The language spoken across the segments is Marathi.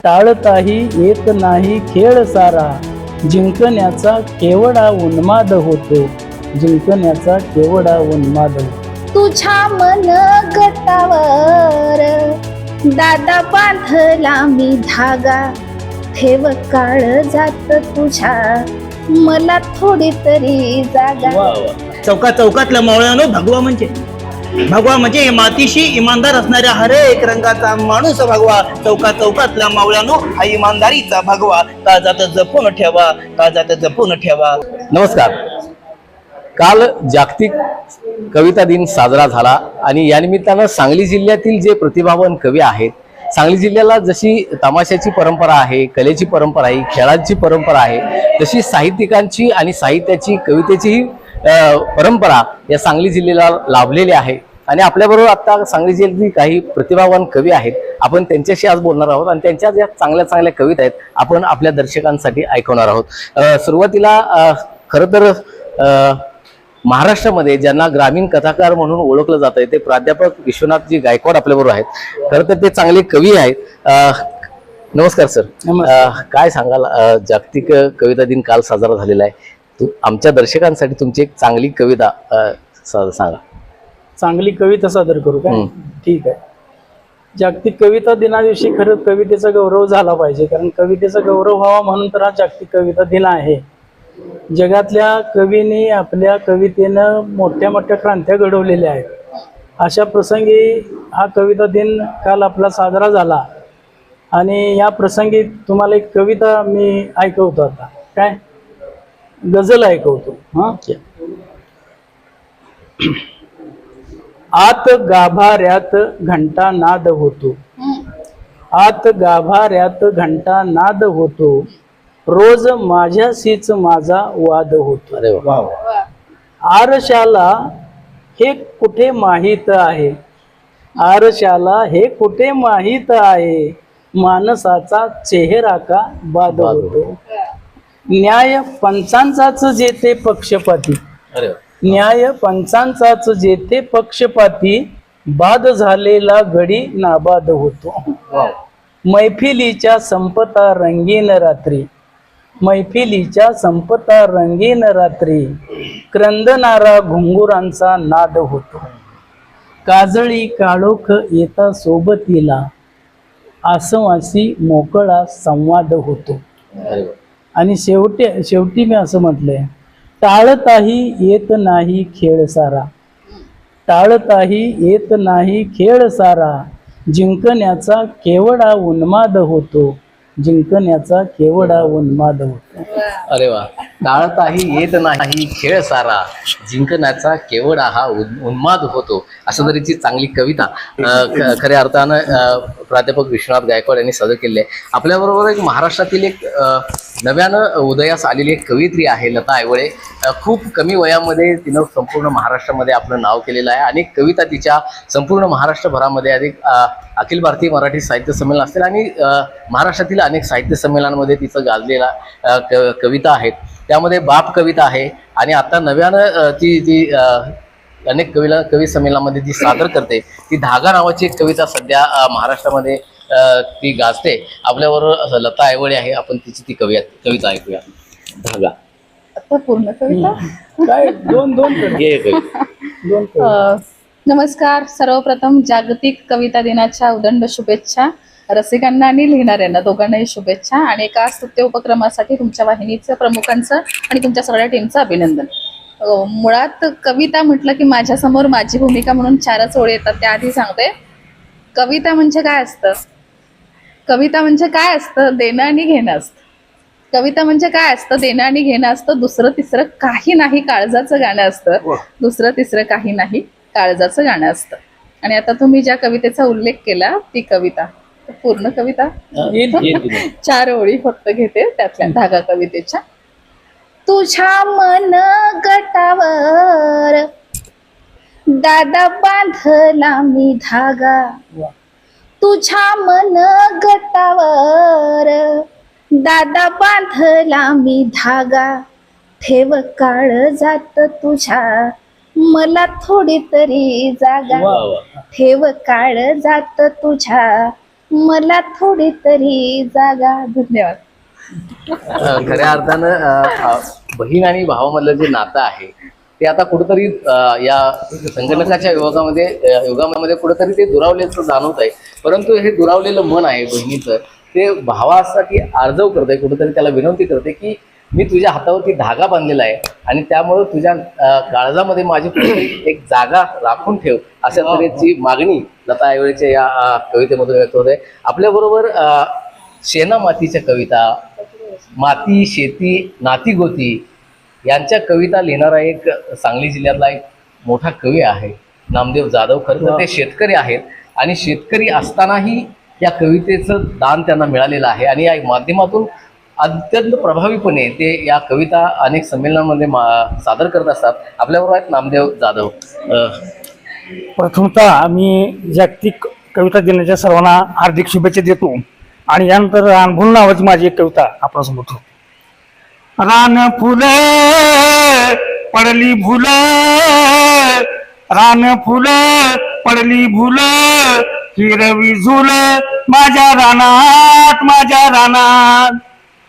टाळताही येत नाही खेळ सारा, जिंकण्याचा केवढा उन्माद होतो, जिंकण्याचा केवढा उन्माद होतो. तुझ्या मन गटावर दादा बांधला मी धागा, ठेव काळ जात तुझ्या मला थोडी तरी जागा. चौका चौकातल्या मावळ्यानो भगवा म्हणजे मातीशी इमानदार असणाऱ्या हर एक रंगाचा माणूस भगवा. चौका चौकातल्या मावळ्यानो हा इमानदारीचा भगवा. काळजात जपून ठेवा, काळजात जपून ठेवा. नमस्कार. काल जागतिक कविता दिन साजरा झाला आणि या निमित्तानं सांगली जिल्ह्यातील जे प्रतिभावान कवी आहेत, सांगली जिल्ह्याला जशी तमाशाची परंपरा आहे, कलेची परंपरा आहे, खेळाची परंपरा आहे, तशी साहित्यिकांची आणि साहित्याची कवितेचीही परंपरा या सांगली जिल्ह्याला लाभलेली आहे. आणि आपल्याबरोबर आता सांगली जिल्ह्यातील काही प्रतिभावान कवी आहेत, आपण त्यांच्याशी आज बोलणार आहोत आणि त्यांच्या ज्या चांगल्या चांगल्या कविता आहेत आपण आपल्या दर्शकांसाठी ऐकवणार आहोत. सुरुवातीला खरं तर महाराष्ट्रामध्ये ज्यांना ग्रामीण कथाकार म्हणून ओळखलं जात ते प्राध्यापक विश्वनाथजी गायकवाड आपल्याबरोबर आहेत. खरं तर ते चांगले कवी आहेत. नमस्कार सर. काय सांगाल, जागतिक कविता दिन काल साजरा झालेला आहे, आमच्या दर्शकांसाठी तुमची एक चांगली कविता सांगा. चांगली कविता सादर करू का? ठीक आहे. जागतिक कविता दिनादिवशी खरं कवितेचा गौरव झाला पाहिजे, कारण कवितेचा गौरव व्हावा म्हणून तर हा जागतिक कविता दिन आहे. जगातल्या कवींनी आपल्या कवितेनं मोठ्या मोठ्या क्रांत्या घडवलेल्या आहेत. अशा प्रसंगी हा कविता दिन काल आपला साजरा झाला आणि या प्रसंगी तुम्हाला एक कविता मी ऐकवतो. आता काय गझल ऐकवतो. आत गाभाऱ्यात घंटा नाद होतो, आत गाभाऱ्यात घंटा नाद होतो, रोज माझ्याशीच माझा वाद होतो. अरे वा. आरशाला हे कुठे माहित आहे, आरशाला हे कुठे माहित आहे, माणसाचा चेहरा का बाद होतो. न्याय पंचांचाच जेथे पक्षपाती, न्याय पंचांचाच जेथे पक्षपाती, बाद झालेला गडी नाबाद होतो. मैफिलीच्या संपता रंगीन रात्री, मैफिलीच्या संपता रंगीन रात्री, क्रंदणारा घुंगुरांचा नाद होतो. काजळी काळोख येता सोबतीला, आसवासी मोकळा संवाद होतो. आणि शेवटी मी असं म्हटलंय, टाळताही येत नाही खेळ सारा, टाळताही येत नाही खेळ सारा, जिंकण्याचा केवढा उन्माद होतो, जिंकण्याचा केवढा उन्माद होतो. अरे वा. टाळताही येत नाही खेळ सारा, जिंकण्याचा केवढा हा उन्माद होतो. अशा तऱ्हेची चांगली कविता खऱ्या अर्थानं प्राध्यापक विश्वनाथ गायकवाड यांनी सादर केली आहे. आपल्याबरोबर एक महाराष्ट्रातील एक नव्यानं उदयास आलेली एक कवयित्री आहे लता आयवळे. खूप कमी वयामध्ये तिनं संपूर्ण महाराष्ट्रामध्ये आपलं नाव केलेलं आहे. अनेक कविता तिच्या संपूर्ण महाराष्ट्रभरामध्ये अधिक अखिल भारतीय मराठी साहित्य संमेलन असतील आणि महाराष्ट्रातील अनेक साहित्य संमेलनांमध्ये तिचं गाजलेला कविता आहेत. त्यामध्ये बाप कविता आहे आणि आता नव्यानं ती अनेक कवी संमेलनामध्ये जी सादर करते ती धागा नावाची एक कविता सध्या महाराष्ट्रामध्ये ती गाजते. आपल्याबरोबर लता आयवळे आहे, आपण तिची ती कविता ऐकूया. धागा. आता पूर्ण कविता काय दोन नमस्कार. सर्वप्रथम जागतिक कविता दिनाच्या उदंड शुभेच्छा रसिकांना आणि लिहिणाऱ्यांना दोघांनाही शुभेच्छा. आणि एका स्तुत्य उपक्रमासाठी तुमच्या वाहिनीचं, प्रमुखांचं आणि तुमच्या सगळ्या टीमचं अभिनंदन. मुळात कविता म्हटलं की माझ्यासमोर माझी भूमिका म्हणून 4च ओळी येतात. त्याआधी सांगते, कविता म्हणजे काय असतं, कविता म्हणजे काय असतं, देणं आणि घेणं असतं. कविता म्हणजे काय असतं, देणं आणि घेणं असतं. दुसरं तिसरं काही नाही, काळजाचं गाणं असतं. दुसरं तिसरं काही नाही, काळजाचं गाणं असतं. आणि आता तुम्ही ज्या कवितेचा उल्लेख केला ती कविता, पूर्ण कविता 4 ओळी फक्त घेते त्यातल्या धागा कवितेच्या. तुझ्या मन गटावर दादा बांधला मी धागा, तुझ्या मन गटावर दादा बांधला मी धागा, ठेव काळ जात तुझ्या मला थोडी तरी जागा, ठेव काळ जात तुझ्या मला थोडी तरी जागा. धन्यवाद. खऱ्या अर्थानं बहीण आणि भावामधलं जे नातं आहे ते आता कुठंतरी या संगणकाच्या युगामध्ये कुठंतरी ते दुरावलेलं जाणवत आहे. परंतु हे दुरावलेलं मन आहे बहिणीचं, ते भावासाठी आर्जव करतंय, कुठंतरी त्याला विनंती करते की मी तुझ्या हातावरती धागा बांधलेला आहे आणि त्यामुळं तुझ्या काळजामध्ये माझी कुठेतरी एक जागा राखून ठेव, अशा तऱ्हेची मागणी लता आयोळेच्या या कवितेमधून व्यक्त होत आहे. आपल्याबरोबर शेणा मातीच्या कविता, माती शेती नाती गोती यांच्या कविता लिहिणारा एक सांगली जिल्ह्यातला एक मोठा कवी आहे नामदेव जाधव. खरं तर ते शेतकरी आहेत आणि शेतकरी असतानाही या कवितेचं दान त्यांना मिळालेलं आहे आणि या माध्यमातून अत्यंत प्रभावीपणे ते या कविता अनेक संमेलनांमध्ये सादर करत असतात. आपल्याबरोबर आहेत नामदेव जाधव. प्रथमतः मी जागतिक कविता दिनाच्या सर्वांना हार्दिक शुभेच्छा देतो आणि यानंतर रानफुल नावाची माझी एक कविता आपल्यासमोर ठेवतो. रान फुले पडली फुले, रान फुले पडली फुले, हिरवी झुले माझ्या रानात, माझ्या रानात.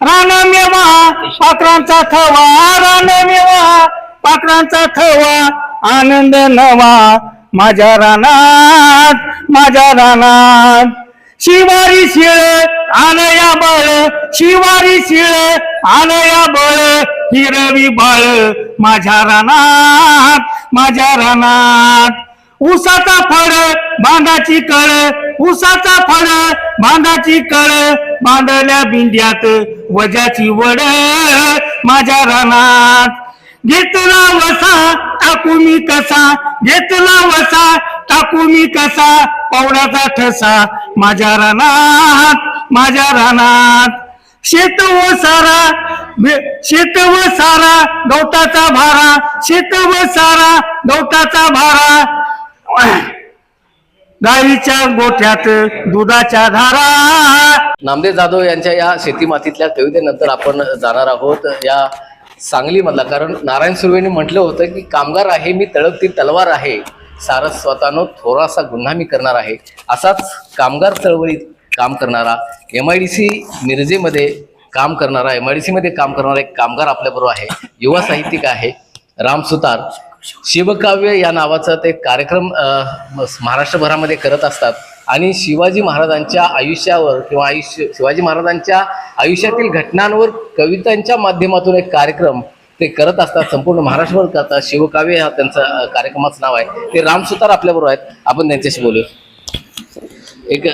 रान मेवा पाखरांचा थवा, रान मेवा पाखरांचा थवा, आनंद नवा माझ्या रानात, माझ्या रानात. शिवारी शिळे आलया बळ, शिवारी शिळे आलया बळ, हिरवी बळ माझ्या रानात, माझ्या रानात. ऊसाचा फळ बांधाची कळ, ऊसाचा फळ बांधाची कळ, बांधल्या बिंड्यात वजाची वड माझ्या रानात. घेतला वसा टाकू मी कसा, घेतला वसा टाकू मी कसा, पावडाचा ठसा माझ्या रानात, माझ्या रानात. शेत व सारा, शेत व सारा गवताचा भारा, शेत व सारा गवताचा भारा, गाईच्या गोठ्यात दुधाच्या धारा. नामदेव जाधव यांच्या या शेती मातीतल्या कवितेनंतर आपण जाणार आहोत या सांगलीमधला. कारण नारायण सुर्वेने म्हटलं होतं की कामगार आहे मी तळपती तलवार आहे, सारस्वतानं थोडासा गुन्हा मी करणार आहे. असाच कामगार चळवळीत काम करणारा, MIDC मिरजेमध्ये काम करणारा, MIDC मध्ये काम करणारा एक कामगार आपल्याबरोबर आहे. युवा साहित्यिक आहे राम सुतार. शिवकाव्य या नावाचा ते कार्यक्रम महाराष्ट्रभरामध्ये करत असतात आणि शिवाजी महाराजांच्या आयुष्यावर किंवा शिवाजी महाराजांच्या आयुष्यातील घटनांवर कवितांच्या माध्यमातून एक कार्यक्रम ते करत असतात. संपूर्ण महाराष्ट्रभर करतात. शिवकाव्य हा त्यांचा कार्यक्रमाचं नाव आहे. ते राम सुतार आपल्याबरोबर आहेत, आपण त्यांच्याशी बोलू. एक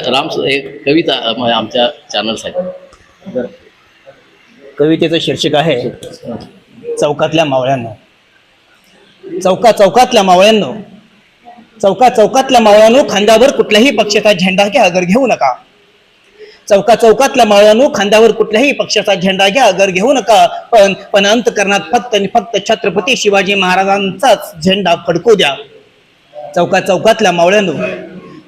कविता आमच्या चॅनलसाठी. कवितेचं शीर्षक आहे चौकातल्या मावळ्यांनो. चौकातल्या मावळ्यांनो, चौकातल्या मावळ्यांनो, खांद्यावर कुठल्याही पक्षाचा झेंडा घ्या, अगर घेऊ नका. चौकातल्या मावळ्यांनो, खांद्यावर कुठल्याही पक्षाचा झेंडा घ्या, अगर घेऊ नका. पण अंतःकरणात फक्त छत्रपती शिवाजी महाराजांचाच झेंडा फडकू द्या. चौकातल्या मावळ्यांनो,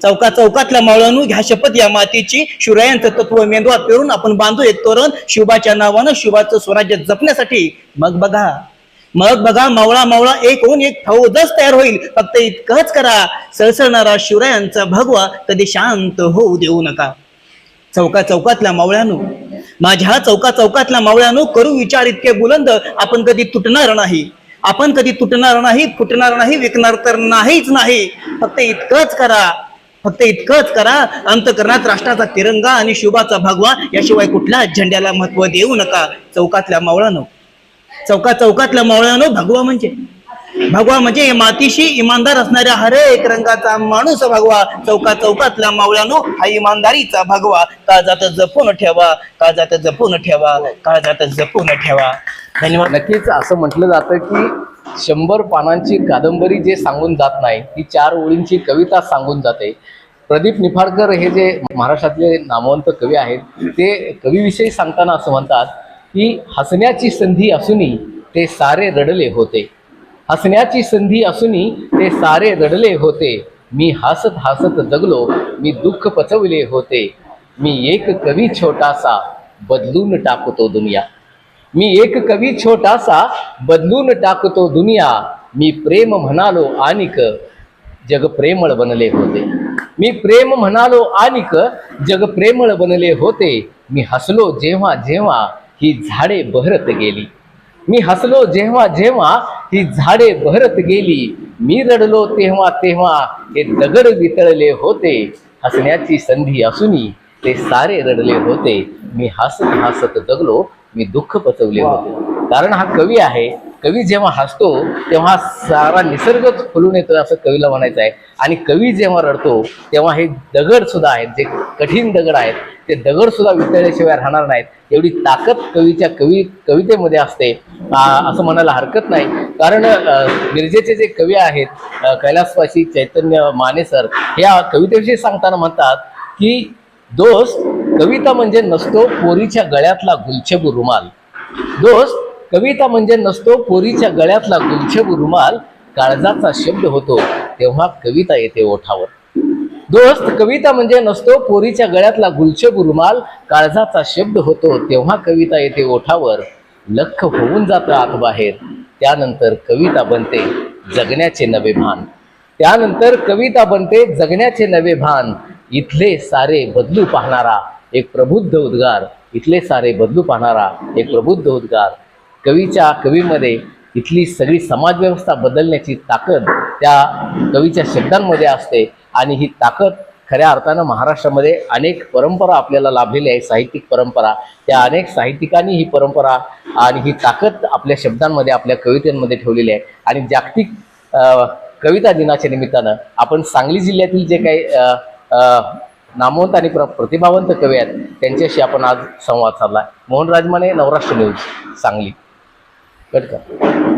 चौकातल्या मावळ्यांनो, घ्या शपथ या मातीची. शिवरायांचं तत्व मेंदवात पेरून आपण बांधू एक तोरण, शिवबाच्या नावानं शिवाचं स्वराज्य जपण्यासाठी. मग बघा मावळा एक होऊन एक फौजच तयार होईल. फक्त इतकंच करा, सळसळणारा शिवरायांचा भगवा कधी शांत होऊ देऊ नका. चौकातल्या मावळ्यांनो, माझ्या चौकातल्या मावळ्यांनो, करू विचार इतके बुलंद, आपण कधी तुटणार नाही, आपण कधी तुटणार नाही, फुटणार नाही, विकणार तर नाहीच नाही. फक्त इतकंच करा, अंतःकरणात राष्ट्राचा तिरंगा आणि शिवबाचा भगवा, याशिवाय कुठल्या झेंड्याला महत्व देऊ नका. चौकातल्या मावळ्यांनो, चौकातल्या मावळ्यांनो, भगवा म्हणजे मातीशी इमानदार असणाऱ्या हर एक रंगाचा माणूस भगवा. चौकातल्या मावळ्यांनो, हा इमानदारीचा भगवा. काळजात जपून ठेवा, काळजात जपून ठेवा, काळजात जपून ठेवा. धन्यवाद. नक्कीच असं म्हटलं जातं की 100 पानांची कादंबरी जे सांगून जात नाही ती 4 ओळींची कविता सांगून जाते. प्रदीप निफाडकर हे जे महाराष्ट्रातले नामवंत कवी आहेत, ते कवीविषयी सांगताना असं म्हणतात की हसण्याची संधी असूनी ते सारे रडले होते, हसण्याची संधी असूनी ते सारे रडले होते. मी हसत जगलो, मी दुःख पचवले होते. मी एक कवी छोटासा बदलून टाकतो दुनिया, मी एक कवी छोटासा बदलून टाकतो दुनिया. मी प्रेम म्हणालो आणिक जग प्रेमळ बनले होते. मी प्रेम म्हणालो आणिक जग प्रेमळ बनले होते. मी हसलो जेव्हा जेव्हा ही झाडे बहरत गेली. मी हसलो जेव्हा जेव्हा ही झाडे बहरत गेली. मी रडलो तेव्हा तेव्हा हे दगड वितळले होते. हसण्याची संधी असूनही ते सारे रडले होते. मी हसत हसत जगलो, मी दुःख पचवले होते. कारण हा कवी आहे. कवी जेव्हा हसतो तेव्हा सारा निसर्गच फुलून येतो असं कवीला म्हणायचं आहे. आणि कवी जेव्हा रडतो तेव्हा हे दगड सुद्धा आहेत, जे कठीण दगड आहेत ते दगड सुद्धा वितळल्याशिवाय राहणार नाहीत. एवढी ताकद कवीच्या कवितेमध्ये असते असं म्हणायला हरकत नाही. कारण मिरजेचे जे कवी आहेत कैलासवासी चैतन्य माने सर, या कवितेविषयी सांगताना म्हणतात की दोस्त, कविता म्हणजे नसतो पोरीच्या गळ्यातला गुलछब रुमाल. दोस्त, कविता म्हणजे नसतो पोरीच्या गळ्यातला गुलछब रुमाल. काळजाचा शब्द होतो तेव्हा कविता येते ओठावर. दोस्त, कविता म्हणजे नसतो पोरीच्या गळ्यातला गुलछब रुमाल. काळजाचा शब्द होतो तेव्हा कविता येते ओठावर. लख होऊन जातं आत बाहेर, त्यानंतर कविता बनते जगण्याचे नवे भान. त्यानंतर कविता बनते जगण्याचे नवे भान. इथले सारे बदलू पाहणारा एक प्रबुद्ध उद्गार. इथले सारे बदलू पाहणारा एक प्रबुद्ध उद्गार. कवीमध्ये इथली सगळी समाजव्यवस्था बदलण्याची ताकद त्या कवीच्या शब्दांमध्ये असते. आणि ही ताकद खऱ्या अर्थानं महाराष्ट्रामध्ये अनेक परंपरा आपल्याला लाभलेल्या आहे, साहित्यिक परंपरा. त्या अनेक साहित्यिकांनी ही परंपरा आणि ही ताकद आपल्या शब्दांमध्ये, आपल्या कवितांमध्ये ठेवलेली आहे. आणि जागतिक कविता दिनाच्या निमित्तानं आपण सांगली जिल्ह्यातील जे काही नामवंत आणि प्रतिभावंत कवी आहेत त्यांच्याशी आपण आज संवाद साधला. मोहन राजमाने, नवराष्ट्र न्यूज, सांगली. कट कर.